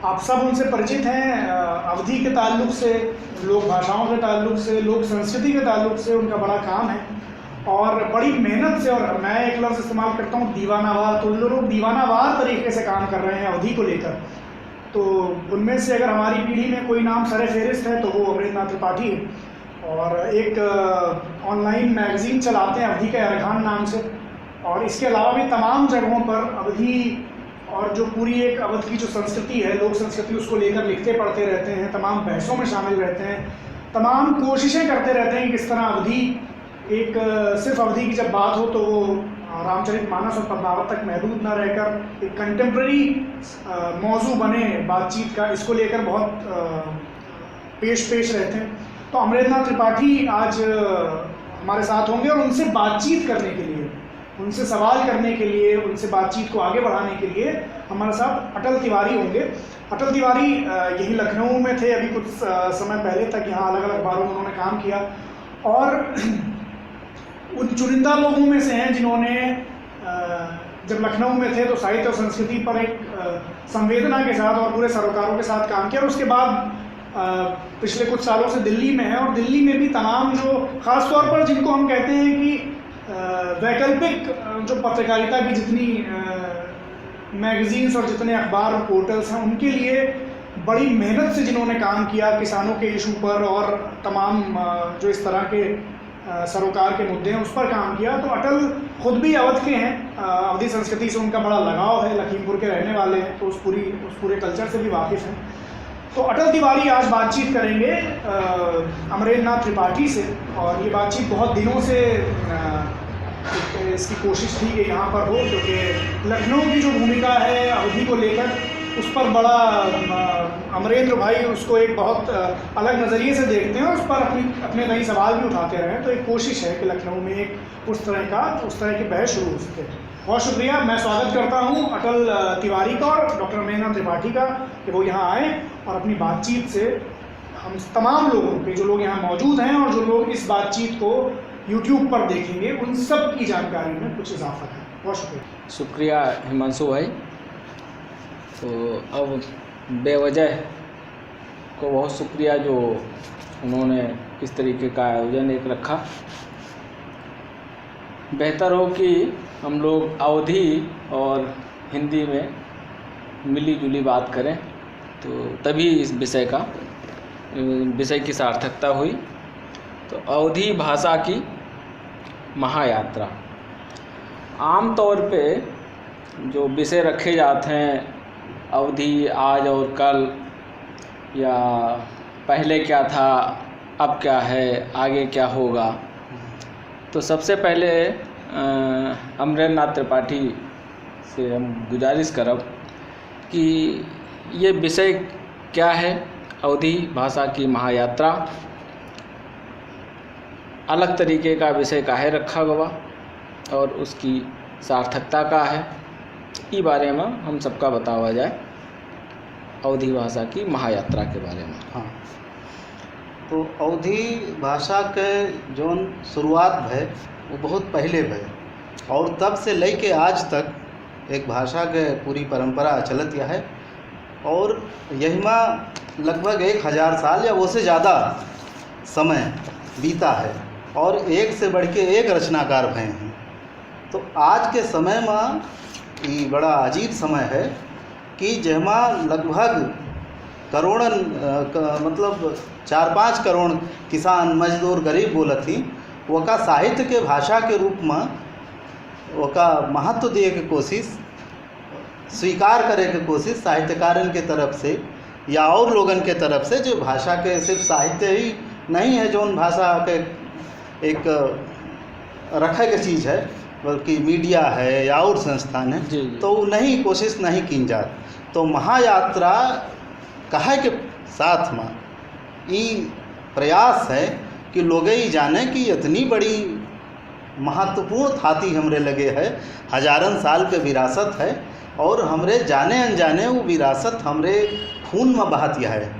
आप सब उनसे परिचित हैं। अवधी के ताल्लुक से, लोक भाषाओं के ताल्लुक से, लोक संस्कृति के ताल्लुक से उनका बड़ा काम है और बड़ी मेहनत से, और मैं एक लफ्ज़ इस्तेमाल करता हूँ दीवानावार, तो लोग दीवानावार तरीके से काम कर रहे हैं अवधी को लेकर। तो उनमें से अगर हमारी पीढ़ी में कोई नाम सरे फहरिस्त है तो वो अमरेंद्र नाथ त्रिपाठी है और एक ऑनलाइन मैगज़ीन चलाते हैं अवधी के अरखान नाम से। और इसके अलावा भी तमाम जगहों पर अवधी और जो पूरी एक अवध की जो संस्कृति है, लोक संस्कृति, उसको लेकर लिखते पढ़ते रहते हैं, तमाम बहसों में शामिल रहते हैं, तमाम कोशिशें करते रहते हैं कि किस तरह अवधी एक सिर्फ अवधी की जब बात हो तो वो रामचरितमानस और पद्मावत तक महदूद न रहकर एक कंटेम्प्रेरी मौजू बने बातचीत का, इसको लेकर बहुत पेश रहते हैं। तो अमरेंद्र नाथ त्रिपाठी आज हमारे साथ होंगे और उनसे बातचीत करने के लिए, उनसे सवाल करने के लिए, उनसे बातचीत को आगे बढ़ाने के लिए हमारे साथ अटल तिवारी होंगे। अटल तिवारी यही लखनऊ में थे, अभी कुछ समय पहले तक यहाँ अलग अलग बारों में उन्होंने काम किया और उन चुनिंदा लोगों में से हैं जिन्होंने जब लखनऊ में थे तो साहित्य और संस्कृति पर एक संवेदना के साथ और पूरे सरोकारों के साथ काम किया। और उसके बाद पिछले कुछ सालों से दिल्ली में है और दिल्ली में भी तमाम जो ख़ास तौर पर जिनको हम कहते हैं कि वैकल्पिक जो पत्रकारिता की जितनी मैगज़ीन्स और जितने अखबार और पोर्टल्स हैं, उनके लिए बड़ी मेहनत से जिन्होंने काम किया किसानों के इशू पर और तमाम जो इस तरह के सरोकार के मुद्दे हैं उस पर काम किया। तो अटल खुद भी अवध के हैं, अवधी संस्कृति से उनका बड़ा लगाव है, लखीमपुर के रहने वाले हैं, तो उस पूरे कल्चर से भी वाकिफ़ हैं। तो अटल तिवारी आज बातचीत करेंगे अमरेंद्र नाथ त्रिपाठी से और ये बातचीत बहुत दिनों से इसकी कोशिश थी कि यहाँ पर हो, क्योंकि लखनऊ की जो भूमिका है अवधी को लेकर उस पर बड़ा अमरेंद्र भाई उसको एक बहुत अलग नज़रिए से देखते हैं और उस पर अपने नए सवाल भी उठाते रहे। तो एक कोशिश है कि लखनऊ में एक उस तरह की बहस शुरू हो सके। बहुत शुक्रिया, मैं स्वागत करता हूँ अटल तिवारी का और डॉक्टर अमरेंद्र नाथ त्रिपाठी का कि वो यहाँ आए और अपनी बातचीत से हम तमाम लोगों के, जो लोग यहाँ मौजूद हैं और जो लोग इस बातचीत को यूट्यूब पर देखेंगे, उन सब की जानकारी में कुछ इजाफा है। बहुत शुक्रिया। शुक्रिया हिमांशु भाई। तो अब बेवजह को बहुत शुक्रिया जो उन्होंने इस तरीके का आयोजन एक रखा। बेहतर हो कि हम लोग अवधी और हिंदी में मिली जुली बात करें, तो तभी इस विषय की सार्थकता हुई। तो अवधी भाषा की महायात्रा, आम तौर पे जो विषय रखे जाते हैं अवधी आज और कल, या पहले क्या था अब क्या है आगे क्या होगा, तो सबसे पहले अमरेंद्र नाथ त्रिपाठी से हम गुजारिश करब कि ये विषय क्या है, अवधी भाषा की महायात्रा, अलग तरीके का विषय काहे रखा गवा और उसकी सार्थकता का है, ई बारे में हम सबका बतावा जाए अवधी भाषा की महायात्रा के बारे में। हाँ, तो अवधी भाषा के जौन शुरुआत है वो बहुत पहले भय और तब से लेके आज तक एक भाषा के पूरी परंपरा चलत यह है और यही में लगभग 1000 साल या वो से ज़्यादा समय बीता है और एक से बढ़ के एक रचनाकार भय हैं। तो आज के समय में ये बड़ा अजीब समय है कि जहाँ लगभग करोड़न मतलब 4-5 करोड़ किसान मजदूर गरीब बोलत थी, वका साहित्य के भाषा के रूप में वका महत्व दिए के कोशिश, स्वीकार करे के कोशिश साहित्यकारन के तरफ से या और लोगन के तरफ से, जो भाषा के सिर्फ साहित्य ही नहीं है जो भाषा के एक रखे के चीज़ है, बल्कि मीडिया है या और संस्थान है, तो नहीं कोशिश नहीं की जात। तो महायात्रा कहे के साथ में ये प्रयास है कि लोग ही जाने कि इतनी बड़ी महत्वपूर्ण थाती हमरे लगे है, हजारन साल के विरासत है और हमरे जाने अनजाने वो विरासत हमरे खून में बहत यह है,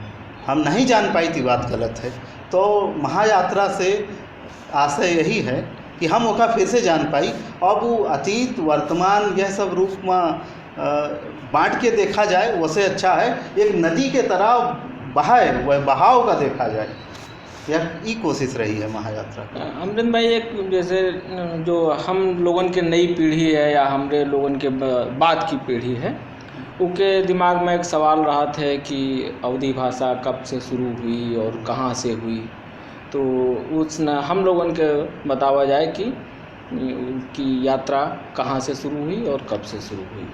हम नहीं जान पाई थी, बात गलत है। तो महायात्रा से आशय यही है कि हम ओका फिर से जान पाई। अब वो अतीत वर्तमान यह सब रूप में बांट के देखा जाए वैसे अच्छा है एक नदी के तरह बहाए वह बहाव का देखा जाए, यह ई कोशिश रही है महायात्रा की। अमृत भाई, एक जैसे जो हम लोगन के नई पीढ़ी है या हमारे लोगन के बाद की पीढ़ी है, उनके दिमाग में एक सवाल रहा था कि अवधी भाषा कब से शुरू हुई और कहाँ से हुई। तो उस न हम लोगन के बतावा जाए कि उनकी यात्रा कहाँ से शुरू हुई और कब से शुरू हुई।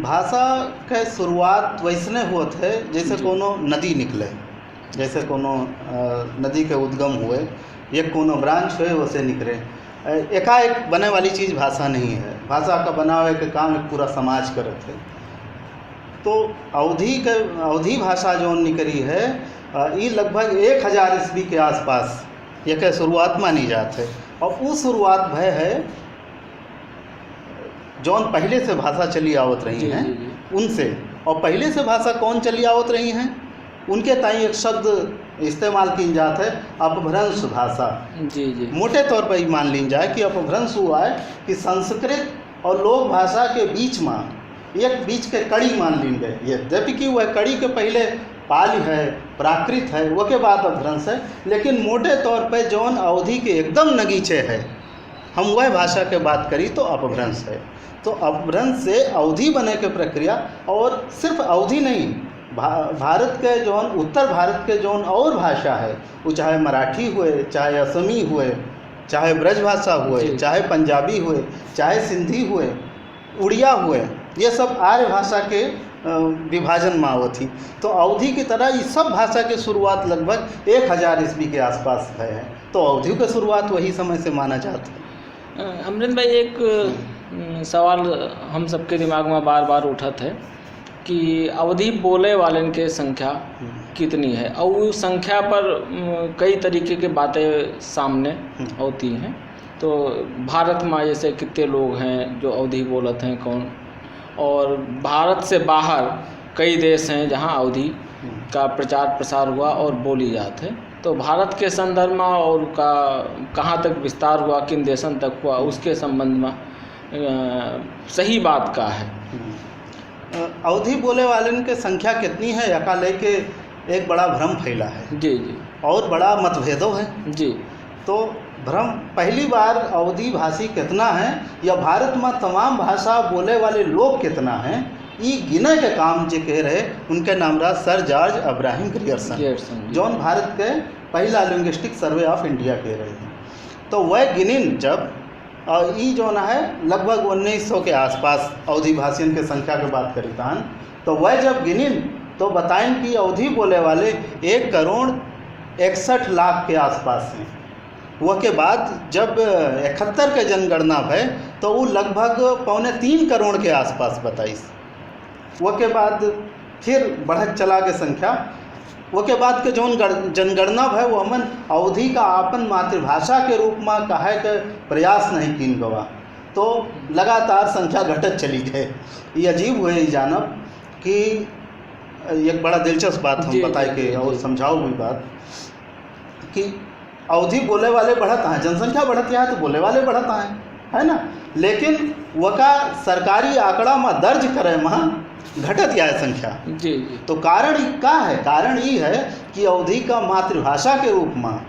भाषा के शुरुआत वैसने हुए थे जैसे कोनो नदी निकले, जैसे कोनो नदी के उद्गम हुए, ये कोनो ब्रांच हुए वैसे निकले। एकाएक बने वाली चीज़ भाषा नहीं है। भाषा का बनावे के काम एक पूरा समाज करते है। तो अवधी भाषा जो निकली है ये लगभग 1000 ईस्वी के आसपास ये के शुरुआत मानी जाती है। और उस शुरुआत भय है जौन पहले से भाषा चली आवत रही हैं उनसे। और पहले से भाषा कौन चली आवत रही हैं उनके ताई एक शब्द इस्तेमाल की जाता है अपभ्रंश भाषा। जी। मोटे तौर पर ये मान ली जाए कि अपभ्रंश हुआ है कि संस्कृत और लोक भाषा के बीच में एक बीच के कड़ी मान ली गए। ये जबकि वह कड़ी के पहले पाली है, प्राकृत है, वो के बाद अपभ्रंश है। लेकिन मोटे तौर पर जौन अवधि के एकदम नगीचे है हम वह भाषा के बात करी तो अपभ्रंश है। तो अपभ्रंश से अवधि बने के प्रक्रिया, और सिर्फ अवधि नहीं, भारत के जौन उत्तर भारत के जौन और भाषा है वो चाहे मराठी हुए, चाहे असमी हुए, चाहे ब्रज भाषा हुए, चाहे पंजाबी हुए, चाहे सिंधी हुए, उड़िया हुए, ये सब आर्य भाषा के विभाजन में आवत थी। तो अवधि की तरह ये सब भाषा की शुरुआत लगभग 1000 ईस्वी के आसपास है। तो अवधि की शुरुआत वही समय से माना जाता है। अमृत भाई, एक सवाल हम सबके दिमाग में बार बार उठत है कि अवधि बोले वालन के संख्या कितनी है, और उस संख्या पर कई तरीके की बातें सामने होती हैं। तो भारत में जैसे कितने लोग हैं जो अवधि बोलत हैं कौन, और भारत से बाहर कई देश हैं जहां अवधि का प्रचार प्रसार हुआ और बोली जाती है। तो भारत के संदर्भ में और का कहाँ तक विस्तार हुआ, किन देशन तक हुआ, उसके संबंध में सही बात का है। अवधि बोले वाले की संख्या कितनी है यका लेके एक बड़ा भ्रम फैला है। जी। और बड़ा मतभेदों है। जी। तो भ्रम पहली बार अवधि भाषी कितना है या भारत में तमाम भाषा बोले वाले लोग कितना हैं, ये गिने के काम जो कह रहे उनके नाम रहा सर जॉर्ज अब्राहम ग्रियर्सन, जौन भारत के पहला लिंग्विस्टिक सर्वे ऑफ इंडिया कह रहे हैं। तो वह गिनिन जब ये जो ना है लगभग 1900 के आसपास अवधि भाषियों की संख्या की बात करी तान, तो वह जब गिनिन तो बताएं कि अवधि बोले वाले 1,61,00,000 के आसपास हैं। वह के बाद जब 71 के जनगणना भय तो वो लगभग 2.25 करोड़ के आसपास बताइस। वह के बाद फिर बढ़त चला के संख्या, वो के बाद के जौन जनगणना भय वो हमन अवधि का अपन मातृभाषा के रूप में कहे के प्रयास नहीं किन गवा, तो लगातार संख्या घटत चली गए। ये अजीब हुए जानब कि एक बड़ा दिलचस्प बात हम बताए के और समझाओ हुई बात कि अवधि बोले वाले बढ़त हैं, जनसंख्या बढ़त है तो बोले वाले बढ़त हैं, है ना। लेकिन वका सरकारी आंकड़ा में दर्ज करे में घटत या संख्या। जी। तो कारण का है, कारण ये है कि अवधि का मातृभाषा के रूप में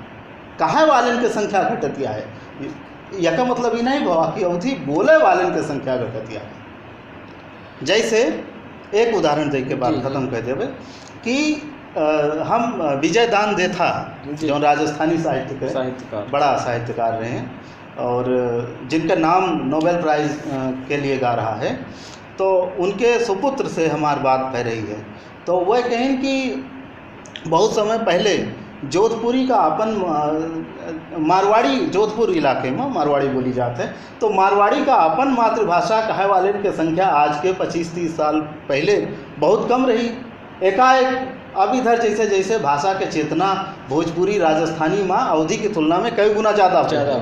कहे वालन की संख्या घटत या है। यह मतलब ये नहीं भावा कि अवधि बोले वालन की संख्या घटत या है। जैसे एक उदाहरण दे के बाद खत्म कर देवे कि हम विजय दान देथा जो राजस्थानी साहित्यकार बड़ा साहित्यकार रहे हैं और जिनका नाम नोबेल प्राइज़ के लिए गा रहा है, तो उनके सुपुत्र से हमारी बात बह रही है। तो वह कहें कि बहुत समय पहले जोधपुरी का अपन मारवाड़ी, जोधपुर इलाके में मारवाड़ी बोली जाते हैं, तो मारवाड़ी का अपन मातृभाषा कहे वाले की संख्या आज के 25-30 साल पहले बहुत कम रही। एकाएक अब इधर जैसे जैसे भाषा के चेतना भोजपुरी राजस्थानी में अवधि की तुलना में कई गुना ज़्यादा हो गया,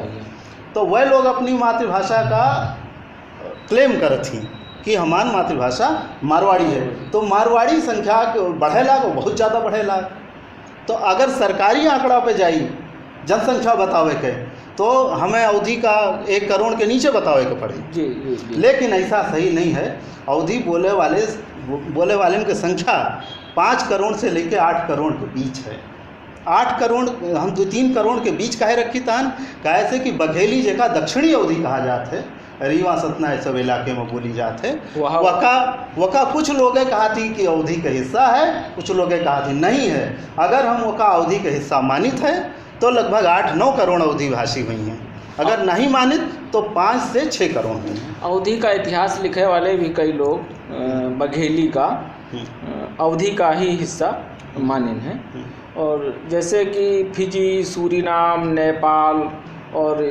तो वह लोग अपनी मातृभाषा का क्लेम करत थी कि हमारी मातृभाषा मारवाड़ी है। तो मारवाड़ी संख्या बढ़ेला तो बहुत ज़्यादा बढ़ेला। तो अगर सरकारी आंकड़ा पे जाई जनसंख्या बतावे के तो हमें अवधि का 1 करोड़ के नीचे बतावे के पड़े। जी जी जी। लेकिन ऐसा सही नहीं है। अवधि बोले वाले की संख्या 5 करोड़ से लेकर 8 करोड़ के बीच है। 8 करोड़ हम 2-3 करोड़ के बीच काहे रखी तान, काहे से कि बघेली जेका दक्षिणी अवधि कहा जाते, रीवा सतना ये सब इलाके में बोली जाते। वका कुछ लोग कहा थी कि अवधि का हिस्सा है, कुछ लोग कहा थी नहीं है। अगर हम वका अवधि का हिस्सा मानित है तो लगभग 8-9 करोड़ अवधि भाषी हुई हैं। अगर नहीं मानित तो 5 से 6 करोड़ हुई हैं। अवधि का इतिहास लिखने वाले भी कई लोग बघेली का अवधि का ही हिस्सा मानिन हैं। और जैसे कि फिजी, सूरीनाम, नेपाल और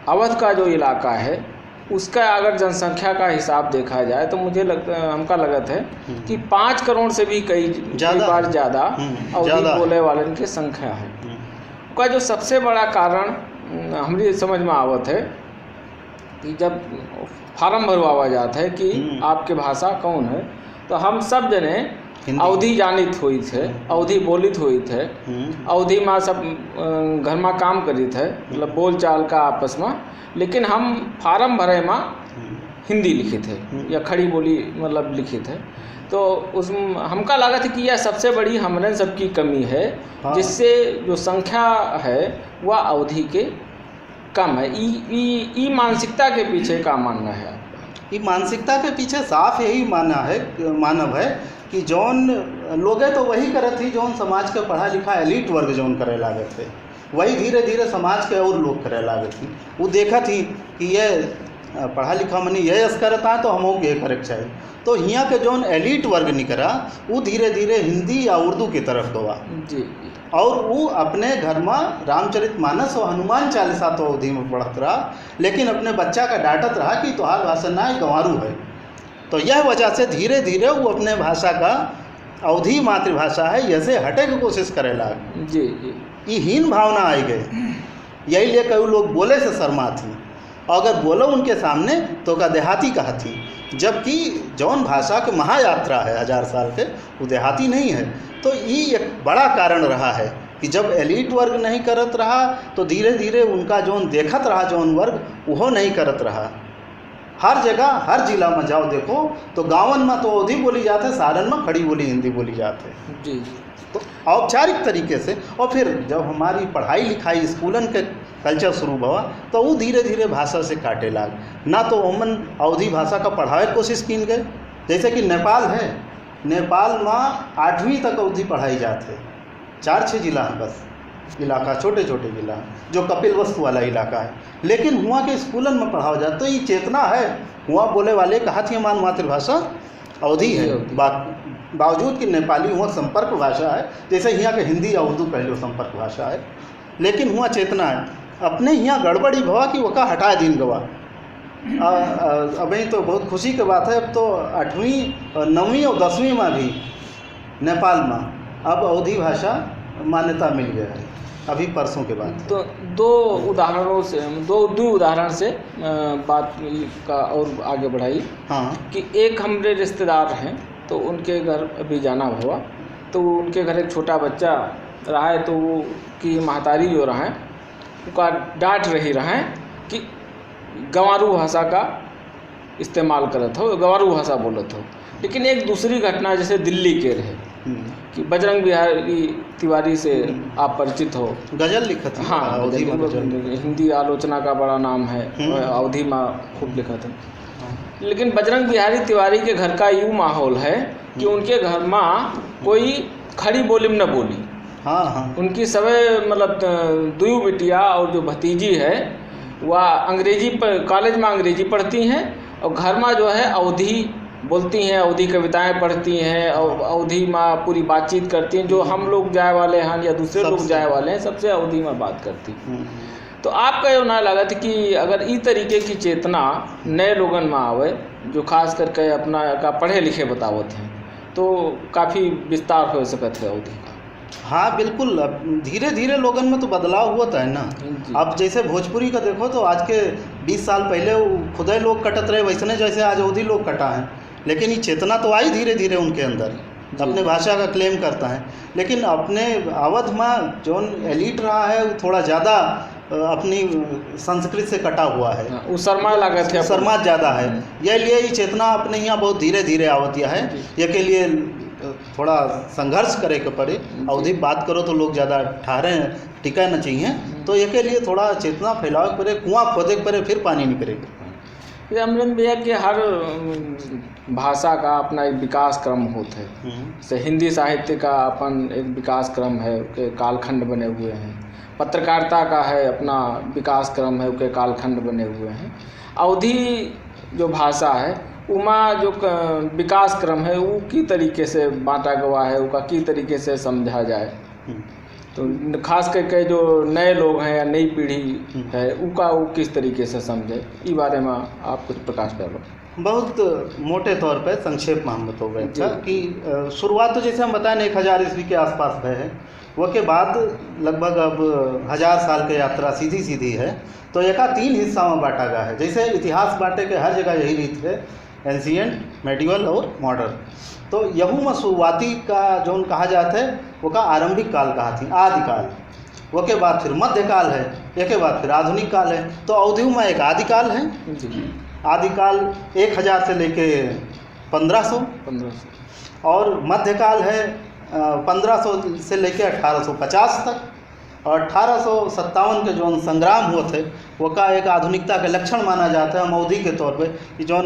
अवध का जो इलाका है उसका अगर जनसंख्या का हिसाब देखा जाए तो मुझे हमका लगता है कि 5 करोड़ से भी कई बार ज़्यादा अवधि बोले वाले की संख्या है। का जो सबसे बड़ा कारण हमारी समझ में आवत है कि जब फार्म भरवावा जाता है कि आपके भाषा कौन है, तो हम सब जने अवधि जानित हुई थे, अवधि बोलित हुई थे, अवधि में सब घर में काम करी थे, मतलब बोल चाल का आपस में। लेकिन हम फार्म भरे में हिंदी लिखे थे या खड़ी बोली मतलब लिखे थे। तो उस हमका लगा था कि यह सबसे बड़ी हमने सबकी कमी है, जिससे जो संख्या है वह अवधि के कम है। ई मानसिकता के पीछे का मानना है आपका? ये मानसिकता के पीछे साफ यही मानव है कि जौन लोगे तो वही करे थी जौन समाज के पढ़ा लिखा एलिट वर्ग जौन करे लागे थे, वही धीरे धीरे समाज के और लोग करे लागे थी। वो देखा थी कि ये पढ़ा लिखा मनी ये करता है तो हम ये करे चाहिए। तो यहाँ के जौन एलिट वर्ग निकला वो धीरे धीरे हिंदी या उर्दू की तरफ गवा जी। और वो अपने घर में रामचरितमानस और हनुमान चालीसा तो अवधि में पढ़त रहा, लेकिन अपने बच्चा का डांटत रहा कि तोहार भाषा ना गंवारू है। तो यह वजह से धीरे धीरे वो अपने भाषा का अवधि मातृभाषा है जैसे हटे की कोशिश करे लाग। जी जी। ये हीन भावना आई गई, यही लिए कई लोग बोले से शर्मा थी। अगर बोलो उनके सामने तो का देहाती कहा थी, जबकि जौन भाषा के महायात्रा है 1000 साल के, वो देहाती नहीं है। तो ये एक बड़ा कारण रहा है कि जब एलिट वर्ग नहीं करत रहा तो धीरे धीरे उनका जौन देखत रहा जौन वर्ग वो नहीं करत रहा। हर जगह हर जिला में जाओ देखो तो गाँवन में तो अवधि बोली जाते, सारण में खड़ी बोली हिंदी बोली जाते जी। तो औपचारिक तरीके से। और फिर जब हमारी पढ़ाई लिखाई स्कूलन के कल्चर शुरू हुआ तो वो धीरे धीरे भाषा से काटे लाग। ना तो उमन अवधि भाषा का पढ़ावे की कोशिश की गए, जैसे कि नेपाल है, नेपाल में 8वीं तक अवधि पढ़ाई जाते, 4-6 जिला हैं बस, इलाका छोटे छोटे जिला जो कपिल वस्तु वाला इलाका है। लेकिन हुआ के स्कूलन में पढ़ाया जाता, तो ये चेतना है। हुआ बोले वाले कहा थी हमारी मातृभाषा अवधि है, बावजूद कि नेपाली हुआ संपर्क भाषा है, जैसे यहाँ के हिंदी या उर्दू पहले संपर्क भाषा है। लेकिन हुआ चेतना है। अपने यहाँ गड़बड़ी भवा कि वका हटा दिन गवा। अभी तो बहुत खुशी की बात है, अब तो 8वीं 9वीं और 10वीं में भी नेपाल में अब अवधि भाषा मान्यता मिल गया है, अभी परसों के बाद। तो दो उदाहरण से बात का और आगे बढ़ाई। हाँ कि एक हमारे रिश्तेदार हैं तो उनके घर अभी जाना हुआ, तो उनके घर एक छोटा बच्चा रहा है, तो वो की महतारी जो रहा है उनका डांट रही रहा है कि गंवारू भाषा का इस्तेमाल करत हो, गंवारू भाषा बोलत हो। लेकिन एक दूसरी घटना जैसे दिल्ली के रहे कि बजरंग बिहारी तिवारी से आप परिचित हो, गजल लिखत है। हाँ, हिंदी आलोचना का बड़ा नाम है, अवधि में खूब लिखत है। लेकिन बजरंग बिहारी तिवारी के घर का यूँ माहौल है कि उनके घर में कोई खड़ी बोली में न बोली। हाँ। उनकी सभी मतलब दुई बिटिया और जो भतीजी है वह अंग्रेजी पर कॉलेज में अंग्रेजी पढ़ती हैं और घर में जो है अवधि बोलती हैं, अवधि कविताएं पढ़ती हैं और अवधि में पूरी बातचीत करती हैं। जो हम लोग जाए वाले हैं या दूसरे लोग जाए वाले हैं सबसे अवधि में बात करती। तो आपका ये ना लगा था कि अगर इस तरीके की चेतना नए लोगन में आवे जो खास करके अपना का पढ़े लिखे बतावत हैं तो काफ़ी विस्तार हो सकता है अवधि का। हाँ बिल्कुल, अब धीरे धीरे लोगन में तो बदलाव हुआ है ना। अब जैसे भोजपुरी का देखो तो आज के 20 साल पहले खुद ही लोग कटत रहे, वैसने जैसे आज अवधि लोग कटा है। लेकिन ये चेतना तो आई धीरे धीरे उनके अंदर, अपने भाषा का क्लेम करता है। लेकिन अपने अवध में जो एलिट रहा है वो थोड़ा ज़्यादा अपनी संस्कृत से कटा हुआ है, वो शर्मा लागत है, शर्मा ज़्यादा है। यह लिए ये चेतना अपने यहाँ बहुत धीरे धीरे आवतिया है। ये के लिए थोड़ा संघर्ष करे के पड़े। अवधि बात करो तो लोग ज़्यादा ठहरे टिका न चाहिए, तो ये के लिए थोड़ा चेतना फैलावे पड़े, कुआँ खोदे के पड़े, फिर पानी निकलेगा। ये अमरेंद्र भैया कि हर भाषा का अपना एक विकास क्रम होता है। जैसे हिंदी साहित्य का अपन एक विकास क्रम है, उसके कालखंड बने हुए हैं। पत्रकारिता का है अपना विकास क्रम है, उसके कालखंड बने हुए हैं। अवधी जो भाषा है उमा जो विकास क्रम है वो की तरीके से बांटा गया है, उसका की तरीके से समझा जाए, तो खास करके जो नए लोग हैं या नई पीढ़ी है उनका वो किस तरीके से समझे, इस बारे में आप कुछ प्रकाश डालो। बहुत मोटे तौर पे संक्षेप में हम बताओगे कि शुरुआत तो जैसे हम बताएं 1000 ईस्वी के आसपास भय है, वो के बाद लगभग अब 1000 साल की यात्रा सीधी सीधी है। तो एक 3 हिस्सा में बांटा गया है। जैसे इतिहास बांटे के हर जगह यही रीत है, एंशिएंट, मेडिवल और मॉडर्न। तो यहू में शुरुआती का जो कहा जाता है वो का आरंभिक काल कहा थी, आदिकाल। वो के बाद फिर मध्यकाल है, एक के बाद फिर आधुनिक काल है। तो अवधि में एक आदिकाल है, आदिकाल 1000 से लेके 1500, और मध्यकाल है 1500 से लेके 1850 तक, और 1857 के जो संग्राम हुए थे वो का एक आधुनिकता के लक्षण माना जाता है अवधि के तौर पे। कि जो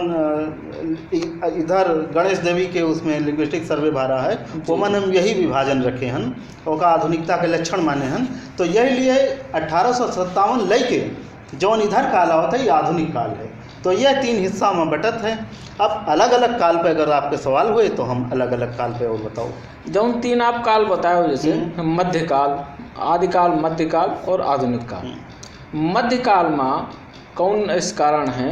इधर गणेश देवी के उसमें लिंग्विस्टिक सर्वे भरा है वो मन हम यही विभाजन रखे हैं, वो का आधुनिकता के लक्षण माने हैं। तो यही लिए 1857 लेके जौन इधर काल होता है ये आधुनिक काल है। तो यह 3 हिस्सा में बटत है। अब अलग अलग काल पे अगर आपके सवाल हुए तो हम अलग अलग काल पे और बताओ। जौन 3 आप काल बताए जैसे मध्यकाल, आदिकाल, मध्यकाल और आधुनिक काल। मध्यकाल में कौन इस कारण है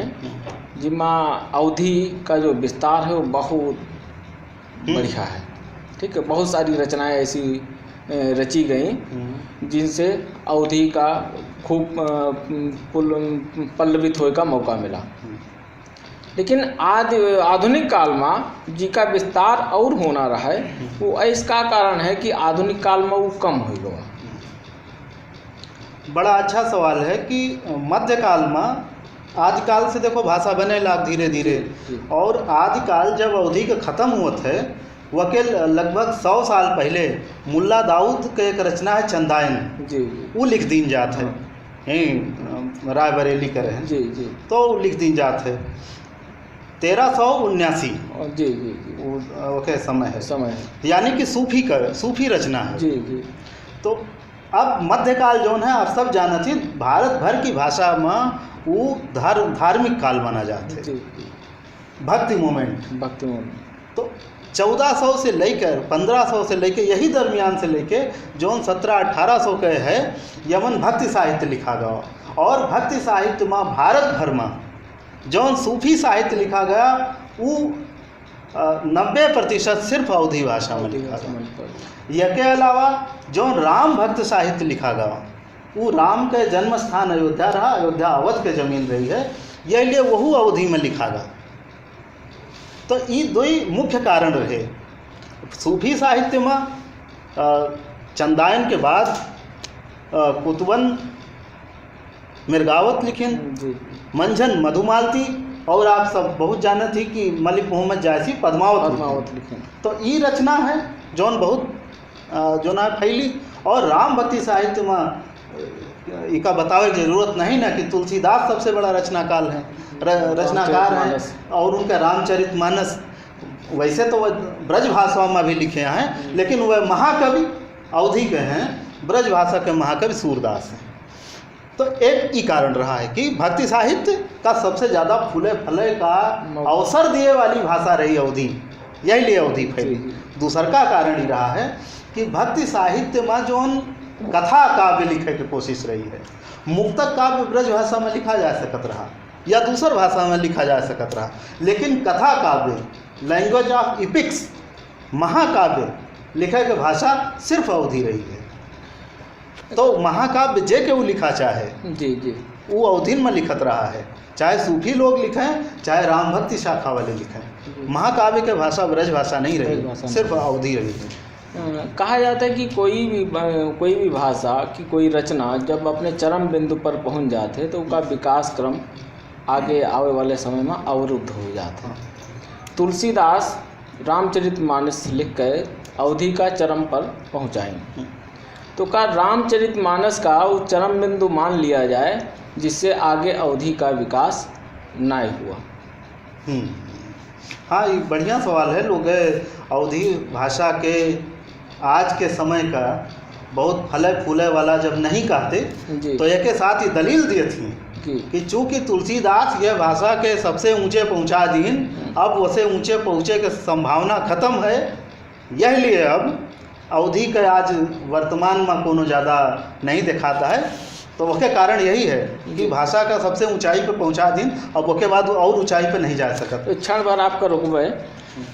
जिसमें अवधि का जो विस्तार है वो बहुत बढ़िया है, ठीक है। बहुत सारी रचनाएं ऐसी रची गई जिनसे अवधि का खूब पल्लवित होने का मौका मिला। लेकिन आधुनिक काल में जी का विस्तार और होना रहा है, वो इसका कारण है कि आधुनिक काल में वो कम हो गया। बड़ा अच्छा सवाल है कि मध्यकाल में आदिकाल से देखो भाषा बने लाग धीरे धीरे, और आदिकाल जब अवधि के ख़त्म हुए थे वकील लगभग 100 साल पहले मुल्ला दाऊद के एक रचना है चंदायन जी, वो लिख दीन जात है, रायबरेली करे हैं जी जी, तो लिख दीन जात है 1379 जी जी, ओके समय है, यानी कि सूफी रचना है जी जी। तो अब मध्यकाल जो है आप सब जानते हैं भारत भर की भाषा में वो धार्मिक काल माना जाता है, भक्ति मोमेंट। तो 1400 से लेकर 1500 से लेकर यही दरमियान से लेकर जौन 1700-1800 के है यमन भक्ति साहित्य लिखा गया। और भक्ति साहित्य में भारत भर में जौन सूफी साहित्य लिखा गया वो 90% सिर्फ अवधि भाषा में लिखा गया। इसके अलावा जो राम भक्त साहित्य लिखा गया वो राम के जन्म स्थान अयोध्या रहा, अयोध्या अवध के जमीन रही है, ये लिए वही अवधि में लिखा गया। तो ये 2 मुख्य कारण रहे। सूफी साहित्य में चंदायन के बाद कुतुबन मिर्गावत लिखिन, मंझन मधुमालती, और आप सब बहुत जानते थी कि मलिक मोहम्मद जायसी पद्मावत लिखिन। तो ये रचना है जौन बहुत जो ना फैली। और राम भक्ति साहित्य में इसका बतावे की जरूरत नहीं ना कि तुलसीदास सबसे बड़ा रचनाकार हैं और उनका रामचरितमानस वैसे तो वह ब्रज भाषा में भी लिखे हैं, लेकिन वह महाकवि अवधि के हैं, ब्रज भाषा के महाकवि सूरदास हैं। तो एक ही कारण रहा है कि भक्ति साहित्य का सबसे ज़्यादा फूले फले का अवसर दिए वाली भाषा रही अवधि, यही लिए अवधि फैली। दूसरा का कारण ही रहा है कि भक्ति साहित्य में जो कथा काव्य लिखे की कोशिश रही है, मुक्तक काव्य ब्रज भाषा में लिखा जा सकत रहा या दूसर भाषा में लिखा जा सकत रहा, लेकिन कथा काव्य लैंग्वेज ऑफ इपिक्स महाकाव्य लिखे के भाषा सिर्फ अवधि रही है। तो महाकाव्य जे के वो लिखा चाहे जी जी वो अवधि में लिखत रहा है, चाहे सूफी लोग लिखें चाहे राम भक्ति शाखा वाले लिखें। महाकाव्य के भाषा ब्रज भाषा नहीं रही, सिर्फ अवधि रही है। कहा जाता है कि कोई भी भाषा की कोई रचना जब अपने चरम बिंदु पर पहुंच जाते तो उसका विकास क्रम आगे आवे वाले समय में अवरुद्ध हो जाता है। तुलसीदास रामचरितमानस लिख कर अवधि का चरम पर पहुंचाएंगे, तो का रामचरितमानस का वो चरम बिंदु मान लिया जाए जिससे आगे अवधि का विकास ना हुआ। हाँ, ये बढ़िया सवाल है। लोग अवधि भाषा के आज के समय का बहुत फले फूले वाला जब नहीं कहते तो एक के साथ ही दलील दिए थी कि चूँकि तुलसीदास यह भाषा के सबसे ऊंचे पहुंचा दीन, अब उसे ऊंचे पहुँचे के संभावना खत्म है, यह लिए अब अवधि के आज वर्तमान में कोनो ज़्यादा नहीं दिखाता है। तो उसके कारण यही है कि भाषा का सबसे ऊंचाई पे पहुंचा दीन, अब उसके बाद और ऊंचाई पे नहीं जा सकता। क्षण भर आपका रुकबे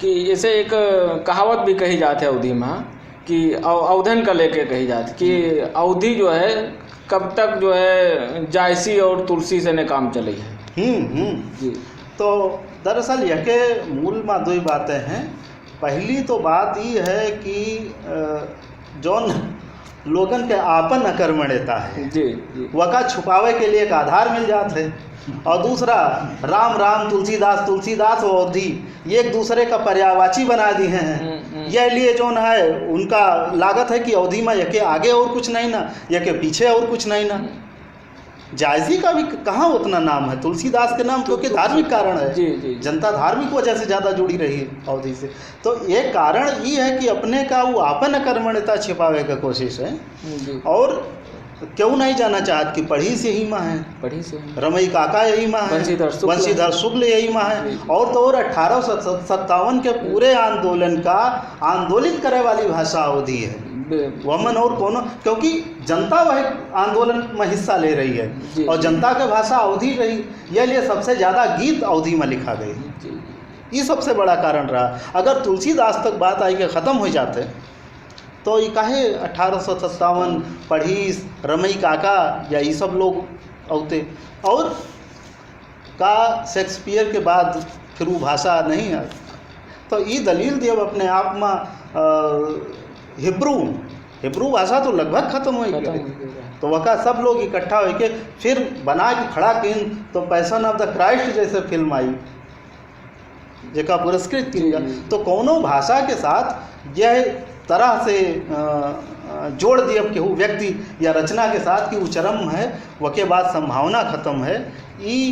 कि जैसे एक कहावत भी कही जाती है अवधि में कि अवधन का लेके कही जाती कि अवधि जो है कब तक जो है जायसी और तुलसी से ने काम चली है। जी। तो दरअसल यह के मूल में दो ही बातें हैं। पहली तो बात ये है कि जौन लोगन के आपन अकर्मण्यता है जी, वका छुपावे के लिए एक आधार मिल जाते है, और दूसरा राम राम तुलसीदास तुलसीदास और अवधि ये एक दूसरे का पर्यायवाची बना दिए हैं। यह लिए जो है उनका लागत है कि अवधि में यके आगे और कुछ नहीं ना, यके पीछे और कुछ नहीं ना। जायजी का भी कहाँ उतना नाम है तुलसीदास के नाम, क्योंकि धार्मिक कारण है। जी। जनता धार्मिक वजह से ज़्यादा जुड़ी रही है अवधि से। तो ये कारण ये है कि अपने का वो आपन अकर्मण्यता छिपावे का कोशिश है। और क्यों नहीं जाना चाहत कि पढ़ी से ही माँ है, पढ़ी से रमई काका यही माँ है, बंशीधर शुक्ल यही माँ है। और तो और 1857 के पूरे आंदोलन का आंदोलित करे वाली भाषा अवधि है, वमन और कोनो, क्योंकि जनता वह आंदोलन में हिस्सा ले रही है और जनता की भाषा अवधि रही, यह लिए सबसे ज़्यादा गीत अवधि में लिखा गई। ये सबसे बड़ा कारण रहा। अगर तुलसीदास तक बात आई के ख़त्म हो जाते तो ये काहे 1857 पढ़ीस रमई काका या ये सब लोग औते, और का शेक्सपियर के बाद फिर वो भाषा नहीं है। तो ये दलील दिए अपने आप में हिब्रू भाषा तो लगभग खत्म हो गई। तो वका सब लोग इकट्ठा होके फिर बना के खड़ा किन तो पैशन ऑफ द क्राइस्ट जैसे फिल्म आई जेका पुरस्कृत की गया। तो कोनो भाषा के साथ यह तरह से जोड़ दिए कि वो व्यक्ति या रचना के साथ कि वो चरम है वके बाद संभावना खत्म है, ये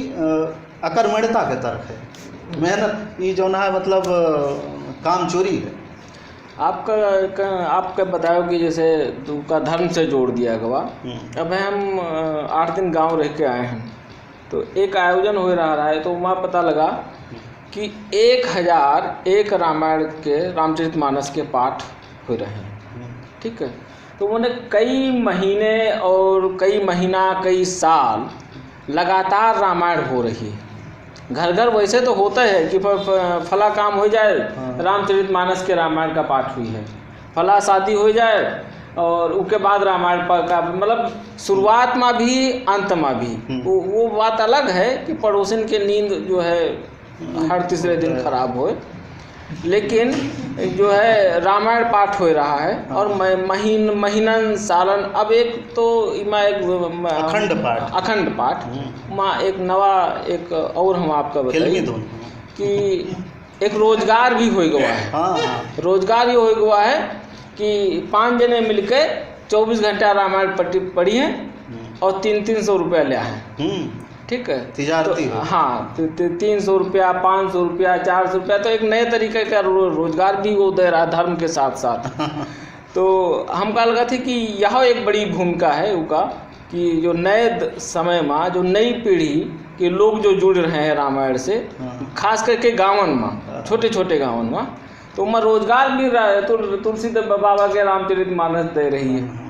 अकर्मण्यता के तर्क है। मेहनत ये जो ना मतलब काम चोरी है। आपका बताओ कि जैसे का धर्म से जोड़ दिया गवा। अब हम 8 दिन गांव रह के आए हैं, तो एक आयोजन हो रहा है, तो वहाँ पता लगा कि 1001 रामायण के रामचरितमानस के पाठ हो रहे हैं। ठीक है, तो उन्होंने कई महीने और कई साल लगातार रामायण हो रही है। घर घर वैसे तो होता है कि फला काम हो जाए रामचरितमानस के रामायण का पाठ हुई है, फला शादी हो जाए और उसके बाद रामायण का मतलब शुरुआत में भी अंत में भी। वो बात अलग है कि पड़ोसन के नींद जो है हर तीसरे दिन खराब हो, लेकिन जो है रामायण पाठ हो रहा है और महीनन सालन। अब एक तो इमा एक अखंड पाठ माँ एक नवा एक और हम आपका बताइए कि एक रोजगार भी हो गया है। रोजगार ये हो गया है कि 5 जने मिलकर 24 घंटा रामायण पढ़ी है और 300 रुपया लिया है। ठीक है, तिजारती तो, हाँ 300 रुपया 500 रुपया 400 रुपया, तो एक नए तरीके का रोजगार भी वो दे रहा है धर्म के साथ साथ। तो हम कहा लगा थे कि यह एक बड़ी भूमिका है उनका कि जो नए समय में जो नई पीढ़ी के लोग जो जुड़ रहे हैं रामायण से, खास करके गाँवन में, छोटे छोटे गाँवन में, तो उनमें रोजगार मिल रहा है। तो तुलसीदास बाबा के रामचरितमानस दे रही है।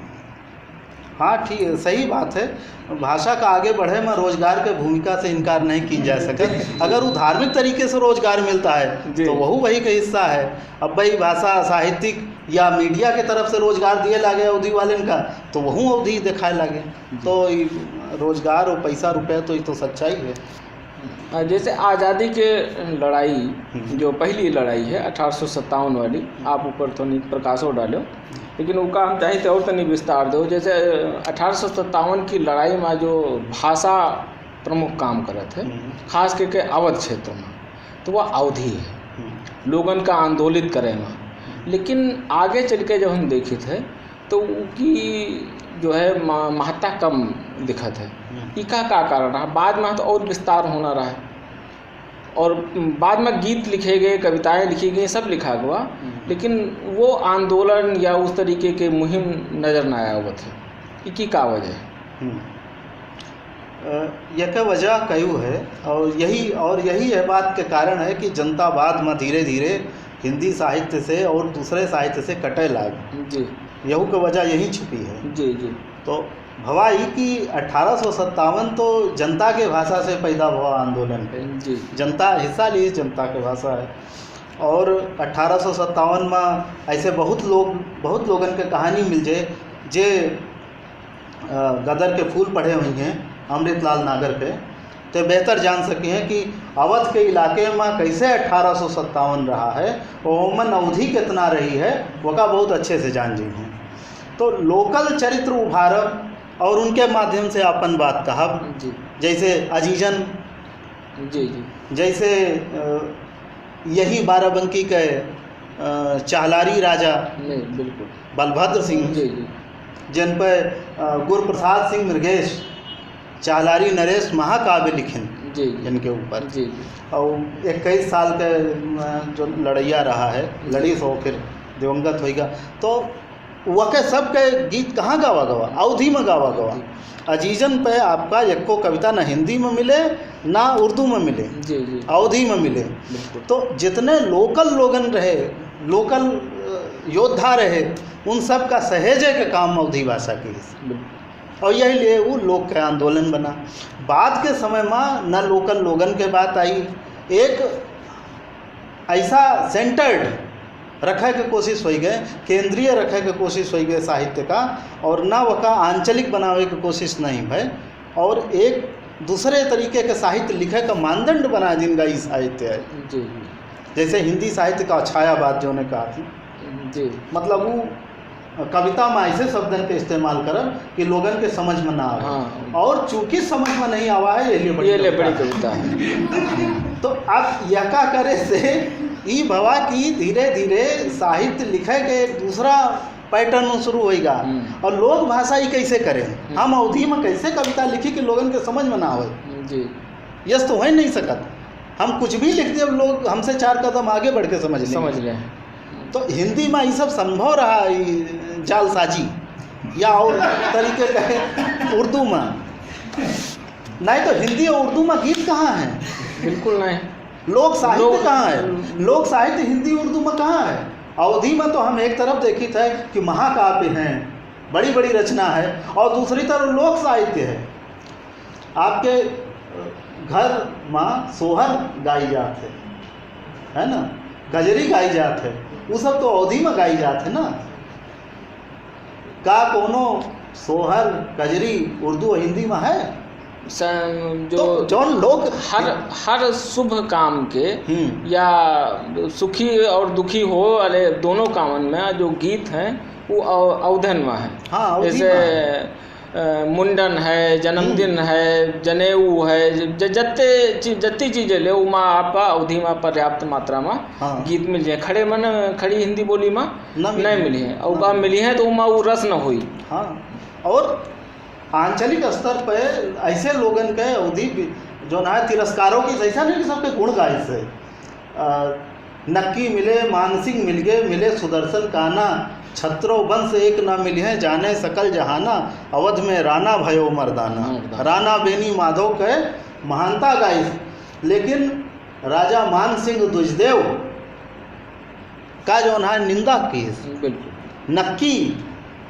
हाँ ठीक है, सही बात है। भाषा का आगे बढ़े में रोजगार के भूमिका से इनकार नहीं की जा सके। अगर वो धार्मिक तरीके से रोजगार मिलता है तो वही का हिस्सा है। अब भाई भाषा साहित्यिक या मीडिया के तरफ से रोजगार दिए लागे अवधि वाले का, तो वही अवधि दिखाए लागे। तो रोजगार और पैसा रुपया तो ये तो सच्चाई है। जैसे आज़ादी के लड़ाई जो पहली लड़ाई है 1857 वाली, आप ऊपर तो नहीं प्रकाशो डालो, लेकिन उसका हम चाहे तो और तनी विस्तार दो। जैसे 1857 की लड़ाई में जो भाषा प्रमुख काम करत है, खास करके अवध क्षेत्र में, तो वह अवधी है लोगन का आंदोलित करे में। लेकिन आगे चल के जब हम देखे थे तो उनकी जो है महत्ता कम दिखत है। इका का कारण रहा? बाद में तो और विस्तार होना रहा है, और बाद में गीत लिखे गए, कविताएं लिखी गई, सब लिखा गया, लेकिन वो आंदोलन या उस तरीके के मुहिम नज़र न आया हुआ थे। इकी का वजह है? यह वजह कयू है, और यही है बात के कारण है कि जनता बाद में धीरे धीरे हिंदी साहित्य से और दूसरे साहित्य से कटे लाग जी। यहू की वजह यही छुपी है। जी जी। तो भवाई कि 1857 तो जनता के भाषा से पैदा हुआ आंदोलन है। जी। जनता हिस्सा ली, जनता के भाषा है। और 1857 में ऐसे बहुत लोगन के कहानी मिल जाए जे गदर के फूल पढ़े हुए हैं अमृतलाल नागर पे, तो बेहतर जान सके हैं कि अवध के इलाके में कैसे 1857 रहा है और मन अवधि कितना रही है, वका बहुत अच्छे से जान जी हैं। तो लोकल चरित्र उभारब और उनके माध्यम से अपन बात कहब, जैसे अजीजन, जी जी, जैसे यही बाराबंकी के चाहलारी राजा बिल्कुल बलभद्र सिंह, जी जी, जिन पर गुरुप्रसाद सिंह मृगेश चाहलारी नरेश महाकाव्य लिखिन जी जिनके ऊपर, जी, और 21 साल के जो लड़ैया रहा है, लड़ी सो फिर दिवंगत होएगा, तो वह सब के गीत कहाँ गावा गवा? अवधि में गावा गवा। अजीजन पे आपका एको कविता ना हिंदी में मिले ना उर्दू में मिले, जी जी, अवधि में मिले। तो जितने लोकल लोगन रहे, लोकल योद्धा रहे, उन सब का सहेजे के काम अवधि भाषा की, और यही लिए वो लोक के आंदोलन बना। बाद के समय में न लोकल लोगन के बात आई, एक ऐसा सेंटर्ड रखे के कोशिश हो गए, केंद्रीय रखे के कोशिश हो गए साहित्य का, और ना वका आंचलिक बनावे के कोशिश नहीं भाई, और एक दूसरे तरीके के साहित्य लिखे का मानदंड बना जिनका ये साहित्य है। जी, जैसे हिंदी साहित्य का छायावाद जो ने कहा थी, जी, मतलब वो कविता में ऐसे शब्दन के इस्तेमाल करब कि लोगन के समझ में ना आवे। हाँ। और चूंकि समझ में नहीं आवा है, ये लिए बड़ी कविता है। तो अब यह का करे से ई भवा की धीरे धीरे साहित्य लिखे के एक दूसरा पैटर्न शुरू होएगा, और लोग भाषा ही कैसे करें? हम अवधि में कैसे कविता लिखी कि लोगन के समझ में ना आवे? जी, यस तो हो ही नहीं सकत। हम कुछ भी लिख दे, लोग हमसे 4 कदम आगे बढ़ के समझ लें। तो हिंदी में ये सब संभव रहा, जालसाजी या और तरीके का उर्दू में नहीं। तो हिंदी और उर्दू में गीत कहाँ है? बिल्कुल नहीं। लोक साहित्य कहाँ है? लोक साहित्य हिंदी उर्दू में कहाँ है? अवधि में तो हम एक तरफ देखी थे कि महाकाव्य हैं, बड़ी बड़ी रचना है, और दूसरी तरफ लोक साहित्य है। आपके घर में सोहर गाई जाते है ना, गजरी गाई जाते, वो सब तो अवधि में गाई जाते ना। का कोनो सोहर गजरी उर्दू और हिंदी में है? जो तो जौन लोग हर शुभ काम के या सुखी और दुखी हो वाले दोनों कामन में जो गीत हैं वो अवधन में है। हाँ, जैसे मुंडन है, जन्मदिन है, जनेऊ है, जत्ती चीज़ें ले उमा आपका अवधि में पर्याप्त मात्रा में गीत मिल जाए। खड़ी हिंदी बोली में नहीं मिली है, और मिली है तो उमा वो रस न हुई। हाँ, और आंचलिक स्तर पर ऐसे लोगन के अवधि जो ना तिरस्कारों की, ऐसा नहीं कि सबके गुण गाय से नक्की मिले, मानसिंह मिल गए, मिले सुदर्शन काना, छत्रो वंश एक न मिले हैं, जाने सकल जहाना, अवध में राणा भयो मर्दाना। राणा बेनी माधव के महानता गाई, लेकिन राजा मान सिंह दुजदेव का जो ना निंदा की, नक्की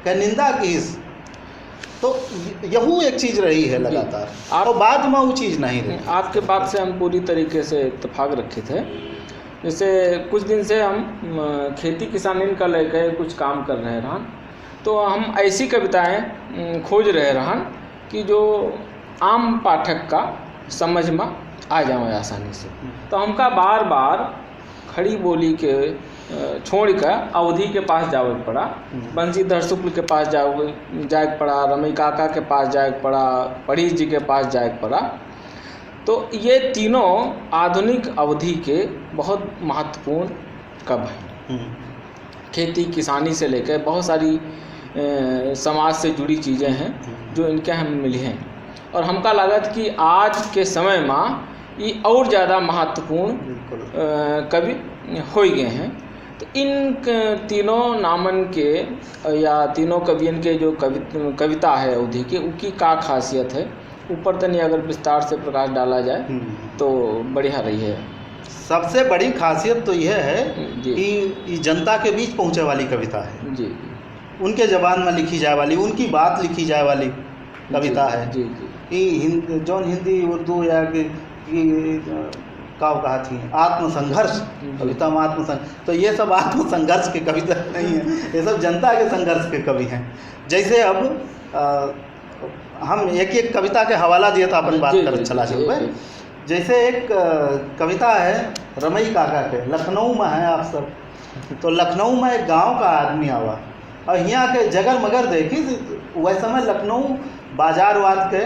का निंदा की। तो यहू एक चीज़ रही है लगातार, और बाद में वो चीज़ नहीं रही। आपके बात से हम पूरी तरीके से इत्तेफाक रखे थे। जैसे कुछ दिन से हम खेती किसानी का लेकर कुछ काम कर रहे रहन, तो हम ऐसी कविताएं खोज रहे रहन कि जो आम पाठक का समझ में आ जाओ आसानी से। तो हमका बार बार खड़ी बोली के छोड़ कर अवधि के पास जावे पड़ा, बंशीधर शुक्ल के पास जाए पड़ा, रमई काका के पास जाए पड़ा, पढ़ी जी के पास जाए पड़ा। तो ये तीनों आधुनिक अवधि के बहुत महत्वपूर्ण कवि हैं। खेती किसानी से लेकर बहुत सारी समाज से जुड़ी चीज़ें हैं जो इनके हम मिली हैं, और हमका लागत कि आज के समय में ये और ज़्यादा महत्वपूर्ण कवि हो गए हैं। तो इन तीनों नामन के या तीनों कवियन के जो कविता है अवधि के, उनकी का खासियत है, ऊपर तनी अगर विस्तार से प्रकाश डाला जाए तो बढ़िया रही है। सबसे बड़ी खासियत तो यह है कि ये जनता के बीच पहुंचे वाली कविता है जी, उनके ज़बान में लिखी जाए वाली, उनकी बात लिखी जाए वाली कविता है जी जी। जो हिंदी उर्दू या का कहा थी आत्मसंघर्ष कविता में आत्मसंघर्ष, तो ये सब आत्मसंघर्ष के कविता नहीं है, ये सब जनता के संघर्ष के कवि हैं। जैसे अब हम एक एक कविता के हवाला दिया था अपन बात कर चला चलते। जैसे एक कविता है रमई काका के, लखनऊ में है आप सब, तो लखनऊ में एक गांव का आदमी आवा और यहाँ के जगर मगर देखी, वह समय लखनऊ बाजारवाद के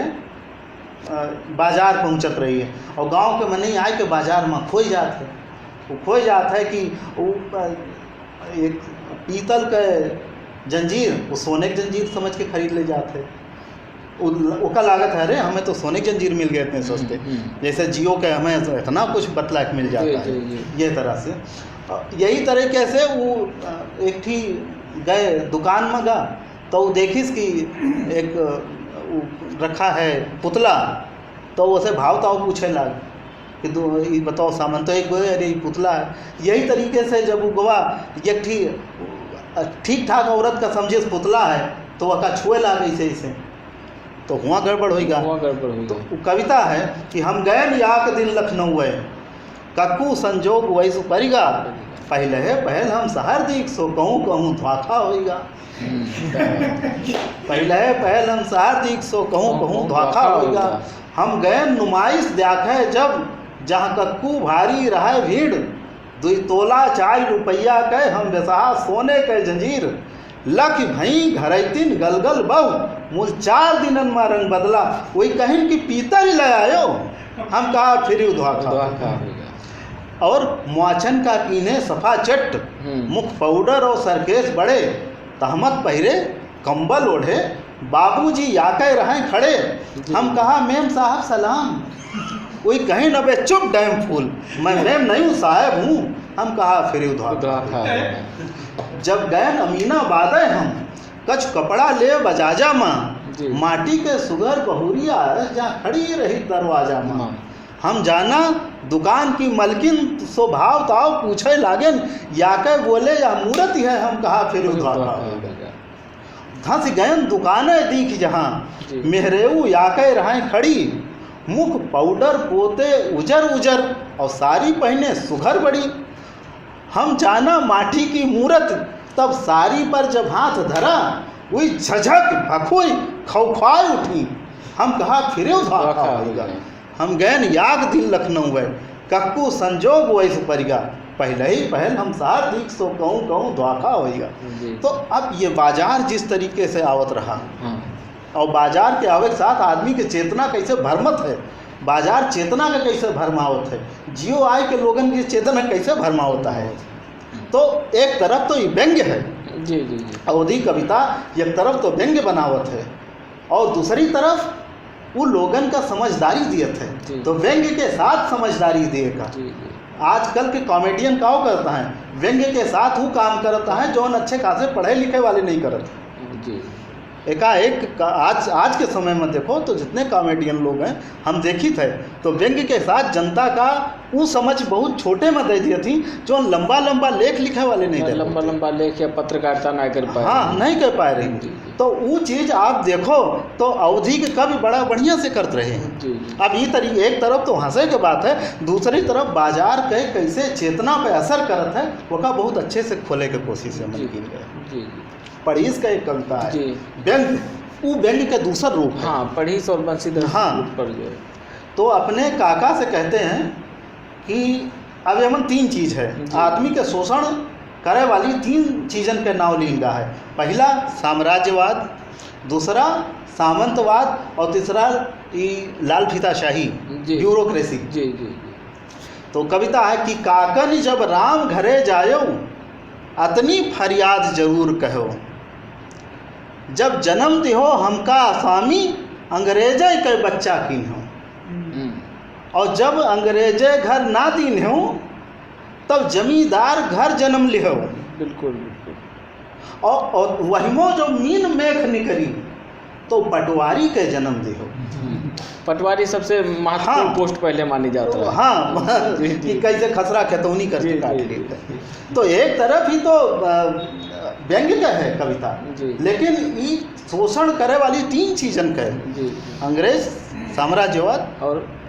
बाजार पहुँचत रही है, और गांव के मनी आए के बाजार में खोई जाते, वो खोई जाता है कि वो एक पीतल के जंजीर वो सोने के जंजीर समझ के खरीद ले जाते। उसका लागत है, अरे हमें तो सोने के जंजीर मिल गए इतने सस्ते, जैसे जियो के हमें इतना कुछ बतला के मिल जाता है। ये तरह से यही तरीके से वो एक थी गए दुकान में गा, तो वो देखिस कि एक रखा है पुतला, तो उसे भाव ताव पूछे लग कि ये बताओ सामान, तो एक बोले अरे ये पुतला है। यही तरीके से जब वो गवा एक ठीक ठाक औरत का समझे पुतला है, तो वह का छुए ला गई से तो हुआ गड़बड़ होगा। तो कविता है कि हम गए याक दिन लखनऊ है, कक्कू संजोग वैसु परिगा, पहले है पहल हम शहर दीख सो कहूँ कहूँ धोखा होगा। पहले है पहल हम शहर दीख सो कहूँ कहूँ धोखा होगा। हम गए नुमाइश देखे जब जहाँ कक्कू भारी रहे भीड़, 2 तोला 4 रुपया के हम बेसहा सोने के जंजीर, लख भई घरैतिन गलगल बहु मूल 4 दिनन में रंग बदला, वही कहीं कि पीतर ही ले आयो, हम कहा फिर धोखा। और मुआचन का कीने सफा चट, मुख पाउडर और सरकेश बड़े, तहमत पहिरे कंबल ओढ़े, बाबूजी याके रहे खड़े, हम कहा मेम साहब सलाम, वही कहीं न बे चुप डैम फूल, मैं मेम नहीं हूँ साहब हूँ, हम कहा फिर धोखा। जब गए अमीनाबाद हम कछ कपड़ा ले बजाजा माँ, माटी के सुगर बहुरिया जहाँ खड़ी रही दरवाजा माँ, हम जाना दुकान की मलकिन स्वभाव ताव पूछे लागेन, या के बोले या मूर्त है, हम कहा फिर धोखा। धंस गयन दुकानें दीख जहाँ, मेहरेऊ याके रहे खड़ी, मुख पाउडर पोते उजर उजर और साड़ी पहने सुघर बड़ी, हम जाना माटी की मूरत, तब साड़ी पर जब हाथ धरा, वही झझक भखोई खौखाई उठी, हम कहा फिर धोखा होगा। हम गए याद दिन लखनऊ है, कक्कू संजोग वैस परिगा, पहले ही पहल हम शहर दीख सो कहूँ कहूँ धोखा होगा। तो अब ये बाजार जिस तरीके से आवत रहा, और बाजार के आवे के साथ आदमी के चेतना कैसे भरमत है, बाजार चेतना का कैसे भरमावत है, जियो आय के लोगन की चेतना कैसे भरमावता है। तो एक तरफ तो ये व्यंग्य है जी, अवधि कविता, एक तरफ तो व्यंग्य बनावत है, और दूसरी तरफ वो लोगन का समझदारी दियत है, तो व्यंग्य के साथ समझदारी दिएगा। आजकल के कॉमेडियन का करता है, व्यंग्य के साथ वो काम करता है जो अच्छे खासे पढ़े लिखे वाले नहीं करते। एकाएक आज के समय में देखो तो जितने कॉमेडियन लोग हैं हम देखी थे, तो व्यंग्य के साथ जनता का वो समझ बहुत छोटे में दे दी थी, जो लंबा लंबा लेख लिखे वाले नहीं थे, लंबा लेख या पत्रकारिता नहीं कर पाए, हाँ नहीं कर पा रही। तो वो चीज़ आप देखो तो अवधि के कवि बड़ा बढ़िया से करते रहे हैं। अब ये तरीके एक तरफ तो हंसे के बात है, दूसरी तरफ बाजार के कैसे चेतना पे असर करत है वो का बहुत अच्छे से खोले के कोशिश है मन की। पढ़ीस का एक कविता है व्यंग्य, वो व्यंग्य का दूसरा रूप है। हाँ, पढ़ीस और बंशीधर हाँ पर जो तो अपने काका से कहते हैं कि अब एमन 3 चीज़ है, आदमी के शोषण करे वाली 3 चीज़न के नाव लिंगा है। पहला साम्राज्यवाद, दूसरा सामंतवाद और तीसरा लाल फीताशाही, ब्यूरोक्रेसी। जी जी जी। तो कविता है कि काकन जब राम घरे जायो अतनी फरियाद जरूर कहो, जब जन्म दिहो हमका आसामी अंग्रेजे के बच्चा किन्हो, और जब अंग्रेजे घर ना दीन हो तब जमींदार घर जन्म लिहो। बिल्कुल बिल्कुल। और वहीमो जो मीन मेख निकरी तो पटवारी के जन्म दिहो। पटवारी सबसे महत्वपूर्ण पोस्ट पहले मानी जाता है। हाँ, कि कैसे खसरा खतौनी करके काट लेते हैं। तो एक तरफ ही तो व्यंग्य का है कविता, लेकिन ये शोषण करे वाली 3 चीजन का है, अंग्रेज, साम्राज्यवाद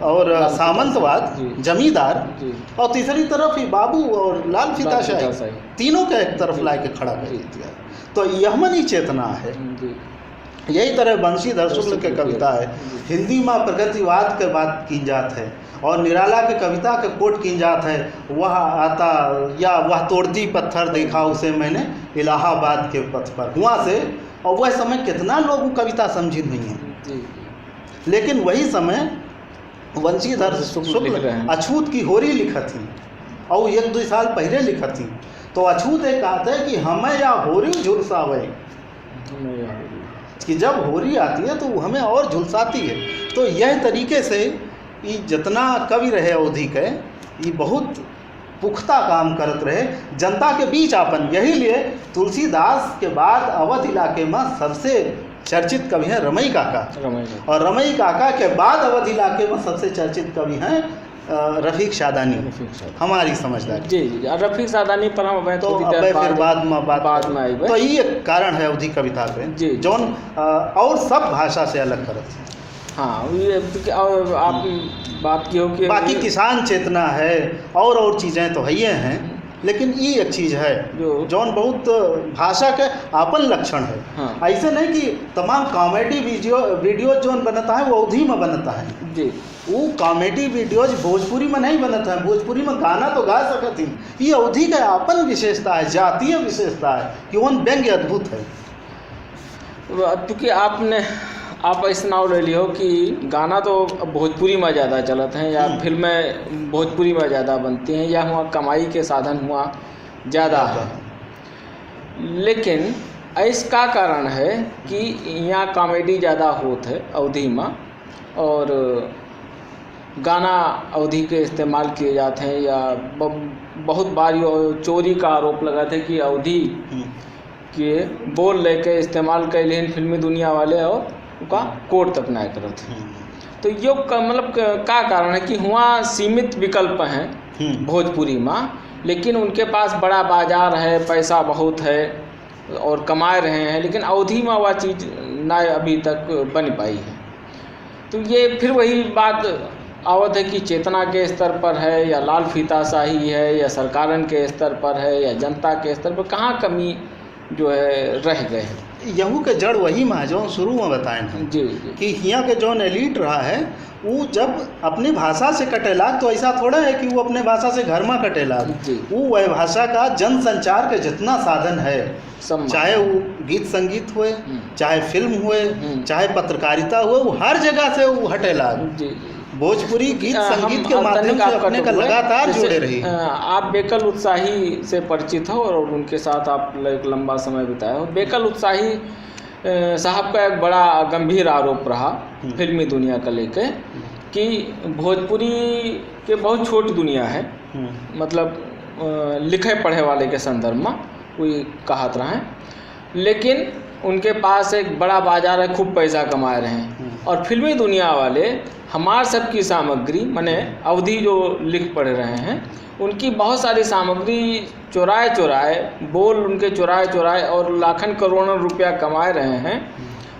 और सामंतवाद, जमींदार, और तीसरी तरफ ही बाबू और लाल फीताशाही, तीनों के एक तरफ ला के खड़ा कर दिया। तो यह मनी चेतना है। यही तरह बंशीधर शुक्ल के कविता है, हिंदी में प्रगतिवाद के बात की जात है, और निराला के कविता के कोट की जात है, वह आता या वह तोड़ती पत्थर देखा उसे मैंने इलाहाबाद के पथ पर हुआ से। और वह समय कितना लोग कविता समझी नहीं है, लेकिन वही समय बंशीधर शुक्ल अछूत की होरी लिखा थी, और 1-2 साल पहले लिखा थी। तो अछूत एक कहते हैं कि हमें या होरी झुलसावे, कि जब होरी आती है तो वो हमें और झुलसाती है। तो यह तरीके से ये जितना कवि रहे अवधि के, ये बहुत पुख्ता काम करते रहे जनता के बीच आपन। यही लिए तुलसीदास के बाद अवध इलाके में सबसे चर्चित कवि हैं रमई काका, और रमई काका के बाद अवध इलाके में सबसे चर्चित कवि हैं रफ़ीक शादानी, हमारी समझदारी। जी जी, रफ़ीक शादानी पर हम तो फिर बाद में आई। तो ये कारण है अवधि कविता पे जौन और सब भाषा से अलग करत। हाँ, और आप बात की हो कि बाकी किसान चेतना है और चीज़ें तो है ही हैं, लेकिन ये एक चीज़ है जौन बहुत भाषा के आपन लक्षण है। हाँ। ऐसे नहीं कि तमाम कॉमेडी वीडियो जौन बनता है वो अवधि में बनता है जी, वो कॉमेडी वीडियोज भोजपुरी में नहीं बनता है। भोजपुरी में गाना तो गा सकती, ये अवधि का आपन विशेषता है, जातीय विशेषता है कि वन व्यंग्य अद्भुत है। क्योंकि आप ऐसा नाव ले लियो कि गाना तो भोजपुरी में ज़्यादा चलते हैं, या फिल्में भोजपुरी में ज़्यादा बनती हैं, या हुआ कमाई के साधन हुआ ज़्यादा है। लेकिन इसका कारण है कि यहाँ कॉमेडी ज़्यादा होता है अवधि में, और गाना अवधि के इस्तेमाल किए जाते हैं, या बहुत बार चोरी का आरोप लगाते हैं कि अवधि के बोल लेके इस्तेमाल कर लें फिल्मी दुनिया वाले और का कोट तक ना करते। तो यो मतलब का कारण है कि हुआ सीमित विकल्प हैं भोजपुरी में, लेकिन उनके पास बड़ा बाजार है, पैसा बहुत है और कमा रहे हैं, लेकिन अवधि में वह चीज़ ना अभी तक बन पाई है। तो ये फिर वही बात आवत है कि चेतना के स्तर पर है, या लाल फीताशाही है, या सरकारन के स्तर पर है, या जनता के स्तर पर, कहाँ कमी जो है रह गए हैं। यहू के जड़ वही में जो शुरू में बताए हैं जी कि यहाँ के जो एलीट रहा है वो जब अपनी भाषा से कटेला, तो ऐसा थोड़ा है कि वो अपने भाषा से घर में कटेला, वो वह भाषा का जन संचार के जितना साधन है, चाहे वो गीत संगीत हुए, चाहे फिल्म हुए, चाहे पत्रकारिता हुए, वो हर जगह से वो हटेला। भोजपुरी गीत संगीत के माध्यम से अपने का लगातार जुड़े रही। आप बेकल उत्साही से परिचित हो और उनके साथ आप एक लंबा समय बिताए हो। बेकल उत्साही साहब का एक बड़ा गंभीर आरोप रहा फिल्मी दुनिया का लेके कि भोजपुरी के बहुत छोटी दुनिया है, मतलब लिखे पढ़े वाले के संदर्भ में कोई कहत रहा है, लेकिन उनके पास एक बड़ा बाजार है, खूब पैसा कमा रहे हैं, और फिल्मी दुनिया वाले हमार सबकी सामग्री माने अवधि जो लिख पढ़ रहे हैं उनकी बहुत सारी सामग्री चुराए बोल उनके चुराए और लाखन करोड़ों रुपया कमाए रहे हैं,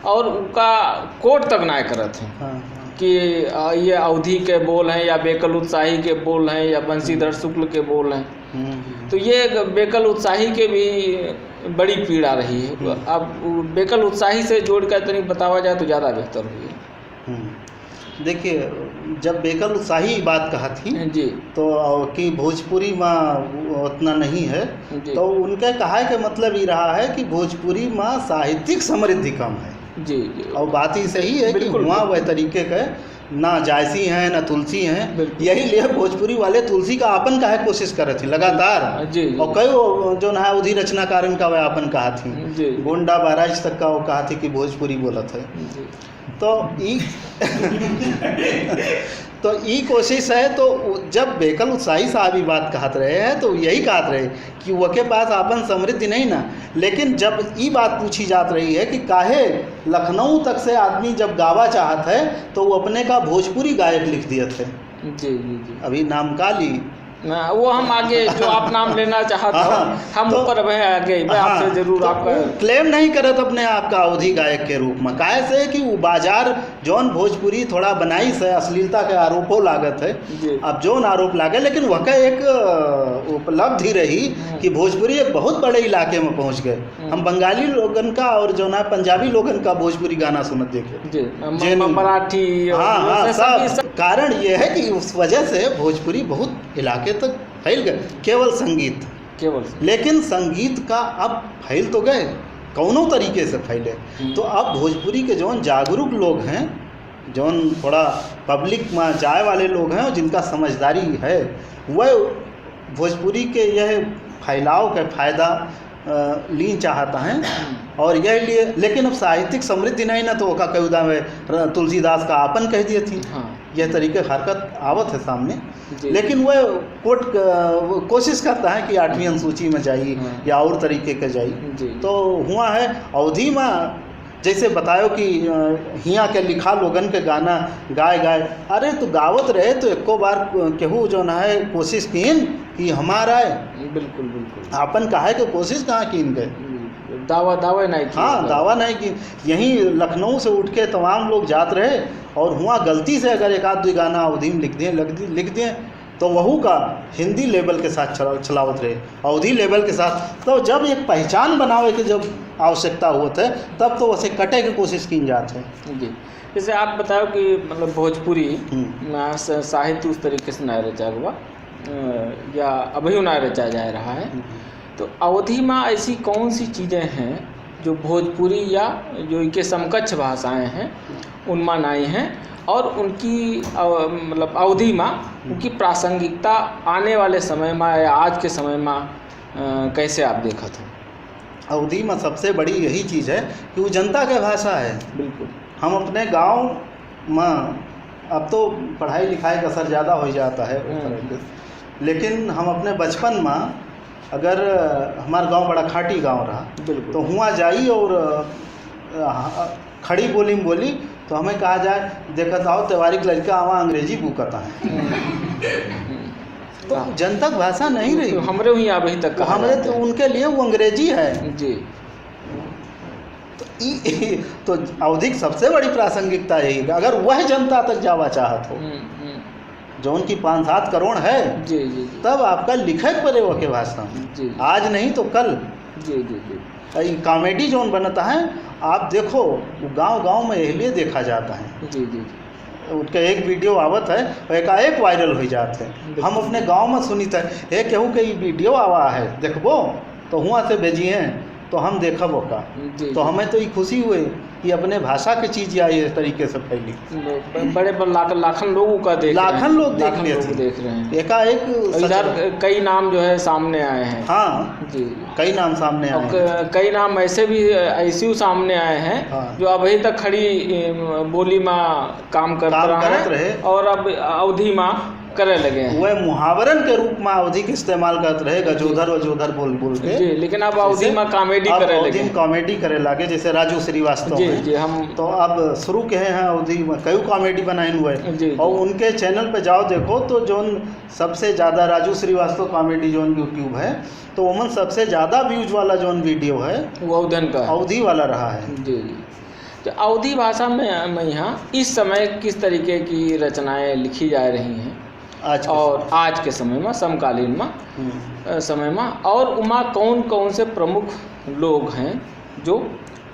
और उनका कोट तक ना करत हैं कि ये अवधि के बोल हैं, या बेकल उत्साही के बोल हैं, या बंशीधर शुक्ल के बोल हैं। तो ये बेकल उत्साही के भी बड़ी पीड़ा रही है। अब बेकल उत्साही से जोड़ कर तनिक बतावा जाए तो ज़्यादा बेहतर हुई। देखिए, जब बेकल शाही बात कहा थी जी तो कि भोजपुरी में उतना नहीं है, जी तो उनका कहा के मतलब ये रहा है कि भोजपुरी में साहित्यिक समृद्धि कम है। जी जी और बात ही सही है कि बिल्कुल, वहाँ वह तरीके का ना जायसी हैं ना तुलसी हैं, बिल्कुल। यही लिए भोजपुरी वाले तुलसी का आपन काहे कोशिश कर रहे थे लगातार। जी जी और कई जो ना अवधि रचनाकारन का वह आपन कहा थी, जी गोंडा महाराज तक का वो कहा थी कि भोजपुरी बोलत है। जी तो ई तो ई कोशिश है। तो जब बेकल उत्साही साहब ये बात कहत रहे हैं तो यही कहत रहे कि वो के पास आपन समृद्धि नहीं ना, लेकिन जब ये बात पूछी जात रही है कि काहे लखनऊ तक से आदमी जब गावा चाहत है तो वो अपने का भोजपुरी गायक लिख दिए थे। जी जी जी अभी नाम का ली ना, वो हम आगे जो आप नाम लेना चाहते हो हम तो- ऊपर वह आगे मैं आपसे जरूर तो आपका वो क्लेम नहीं करत अपने आप का अवधि गायक के रूप में, काहे से कि वो बाजार जौन भोजपुरी थोड़ा बनाई से अश्लीलता के आरोपों लागत है। जी अब जौन आरोप लागे, लेकिन वह का एक उपलब्धि रही कि भोजपुरी एक बहुत बड़े इलाके में पहुंच गए। हम बंगाली लोगन का और जो ना पंजाबी लोगन का भोजपुरी गाना सुनत देखे, जी जिन- मराठी हाँ हाँ वैसे सब कारण ये है कि उस वजह से भोजपुरी बहुत इलाके तक फैल गए। केवल संगीत, केवल लेकिन संगीत का अब फैल तो गए, कौनों तरीके से फैले। तो अब भोजपुरी के जौन जागरूक लोग हैं, जौन थोड़ा पब्लिक में जाए वाले लोग हैं और जिनका समझदारी है, वह भोजपुरी के यह फैलाव का फ़ायदा लीन चाहता है। और यह लिए, लेकिन अब साहित्यिक समृद्धि नहीं ना, तो ओका कविता में तुलसीदास का आपन कह दिए थी। हाँ यह तरीके हरकत आवत है सामने, जी। लेकिन वह वो कोशिश करता है कि 8वीं अनुसूची में जाइए हाँ। या और तरीके के जाइए। जी तो हुआ है अवधि में जैसे बतायो कि हियाँ के लिखा लोगन के गाना गाए गाए, अरे तो गावत रहे तो एको बार केहू जो ना है कोशिश कीन कि हमारा है बिल्कुल बिल्कुल आपन काहे के कोशिश कहाँ कीन गए। दावा दावा नहीं किया हाँ दावा नहीं कि यहीं लखनऊ से उठ के तमाम लोग जात रहे और हुआ गलती से अगर एक आध दो गाना अवधि में लिख दिए तो वहू का हिंदी लेवल के साथ चलावत रहे, अवधि लेवल के साथ। तो जब एक पहचान बनावे के जब आवश्यकता होत है तब तो उसे कटे की कोशिश की जाती है। जी जैसे आप बताओ कि मतलब भोजपुरी हम्म। साहित्य उस तरीके से ना रचा हुआ या अभी ना रचा जा रहा है, तो अवधि में ऐसी कौन सी चीज़ें हैं जो भोजपुरी या जो इनके समकक्ष भाषाएं हैं उनमें नहीं हैं और उनकी मतलब अवधि में उनकी प्रासंगिकता आने वाले समय में या आज के समय में कैसे आप देखत हो? अवधि में सबसे बड़ी यही चीज़ है कि वो जनता के भाषा है। बिल्कुल। हम अपने गांव में अब तो पढ़ाई लिखाई का असर ज़्यादा हो जाता है उस तरह के, लेकिन हम अपने बचपन में अगर हमारा गांव बड़ा खाटी गांव रहा बिल्कुल। तो हुआ जाई और खड़ी बोली में बोली तो हमें कहा जाए देखत आओ त्योहारिक लड़का आवा अंग्रेजी भूकता है। तो जनतक भाषा नहीं रही, हमरे हुई अभी तक कहा हमारे जाता तो है। उनके लिए वो अंग्रेजी है। जी तो अवधिक सबसे बड़ी प्रासंगिकता यही है, अगर वह जनता तक जावा चाहत हो जो उनकी 5-7 करोड़ है, जी जी जी तब आपका लिखक पड़े वो के भाषा जी आज नहीं तो कल। जी जी जी कॉमेडी जोन बनता है आप देखो वो गांव में इसलिए देखा जाता है। जी जी उनका एक वीडियो आवत है और एकाएक वायरल हो जाते हैं। हम अपने गांव में सुनी था एक केहू के वीडियो आवा है देखबो तो हुआ से भेजिए तो हम देखब ओका, जी तो हमें तो ये खुशी हुई कि अपने भाषा की चीज़ या इस तरीके से फैली। बड़े लाखन लोगों का लाखन लोग देख देख रहे हैं। एकाएक इधर कई नाम जो है सामने आए हैं। हाँ जी कई नाम सामने आए हैं। और कई नाम ऐसे भी ऐसे सामने आए हैं हाँ। जो अभी तक खड़ी बोली में काम करत रहे और अब अवधि में करे लगे हैं। वह मुहावरन के रूप में अवधि के इस्तेमाल करते रहे गजोधर वजोधर बोल के जी, लेकिन अब अवधि में कॉमेडी करे लगे, कॉमेडी करे लगे जैसे राजू श्रीवास्तव जी हैं। जी हम तो अब शुरू के हैं अवधि में कई कॉमेडी बनाए हुए जी, जी। और उनके चैनल पे जाओ देखो तो जोन सबसे ज़्यादा Raju Srivastava comedy zone YouTube है तो उमन सबसे ज़्यादा व्यूज वाला जोन वीडियो है वो अवधन का अवधि वाला रहा है। जी जी। तो अवधि भाषा में यहाँ इस समय किस तरीके की रचनाएं लिखी जा रही हैं और आज के समय में समकालीन में समय में, और उमा कौन कौन से प्रमुख लोग हैं जो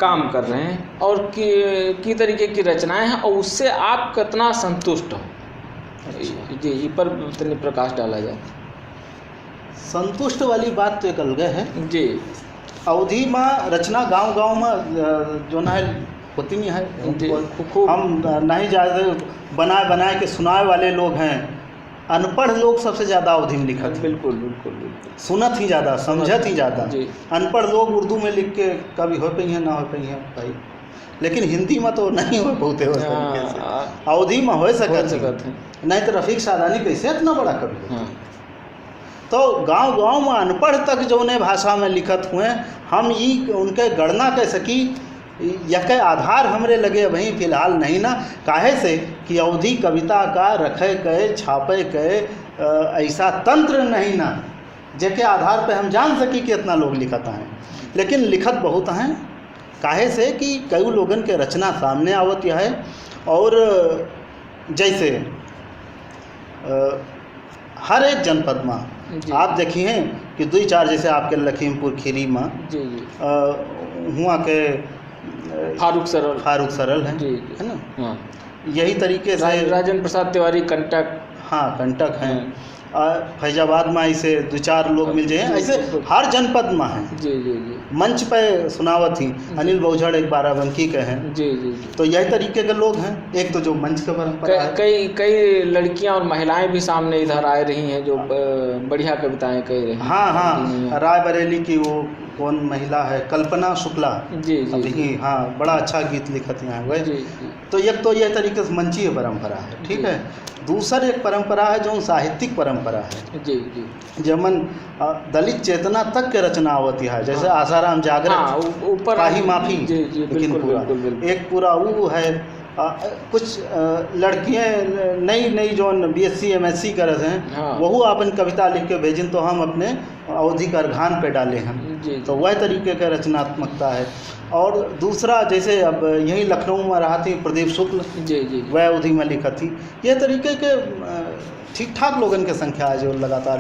काम कर रहे हैं और की तरीके की रचनाएं हैं और उससे आप कितना संतुष्ट हो। जी, इस पर तनि प्रकाश डाला जाए। संतुष्ट वाली बात तो एक अलग है जी। अवधि में रचना गांव में जो ना है होती नहीं जी, है। खूब हम नहीं ज़्यादा बनाए के सुनाए वाले लोग हैं। अनपढ़ लोग सबसे ज़्यादा अवधि में लिखत हैं। बिल्कुल बिल्कुल बिल्कुल। सुनत ही ज़्यादा, समझत ही ज़्यादा। जी। अनपढ़ लोग उर्दू में लिख के कभी हो पाई हैं ना हो पाई हैं भाई, लेकिन हिंदी में तो नहीं हो बहुते हो तरीके से। अवधि में हो सकत है। नहीं तो रफ़ीक सादानी कैसे इतना बड़ा कवि। हाँ। तो गांव में अनपढ़ तक जो ने भाषा में लिखत हुए, हम ई उनके गणना कर सकी यके आधार हमरे लगे वहीं फिलहाल नहीं ना। काहे से कि अवधि कविता का रखे के छापे के ऐसा तंत्र नहीं ना जेके आधार पे हम जान सकी कि इतना लोग लिखत हैं, लेकिन लिखत बहुत हैं। काहे से कि कई लोगन के रचना सामने आवत है। और जैसे हर एक जनपद में आप देखिए कि 2-4 जैसे आपके लखीमपुर खीरी में जी हुआ के फारूक सरल है, जी, है ना। हाँ। यही तरीके से राजेंद्र प्रसाद तिवारी कंटक, हाँ कंटक हैं। फैजाबाद में ऐसे 2-4 लोग मिल जाए, ऐसे हर जनपद में हैं। जी जी जी। मंच पे सुनावत ही अनिल बहुझड़ एक बाराबंकी के हैं। जी जी। तो यही तरीके के लोग हैं। एक तो जो मंच का परंपरा है, कई लड़कियां और महिलाएं भी सामने इधर आ रही हैं जो बढ़िया कविताएं कह रही हैं। हाँ, रायबरेली की वो कौन महिला है, कल्पना शुक्ला। जी जी। हाँ, बड़ा अच्छा गीत लिखत यहाँ हुए। जी। तो एक तो यह तरीके से मंचीय परंपरा है, ठीक है। दूसर एक परंपरा है जो साहित्यिक परंपरा है। जी जी। जमन दलित चेतना तक के रचना आवती है, जैसे आसाराम जागरण, ऊपर काही माफी। जी जी, लेकिन बिल्कुल। एक पूरा वो है। कुछ लड़कियाँ नई जो BSc MSc करत हैं, हाँ। वह अपन कविता लिख के भेजिन तो हम अपने अवधि का अर्घान पे डाले हैं। जी। तो वह तरीके का रचनात्मकता है। और दूसरा जैसे अब यहीं लखनऊ में रहा थी प्रदीप शुक्ल, जी जी, वह अवधि में लिखा थी। ये तरीके के ठीक ठाक लोगन के संख्या है जो लगातार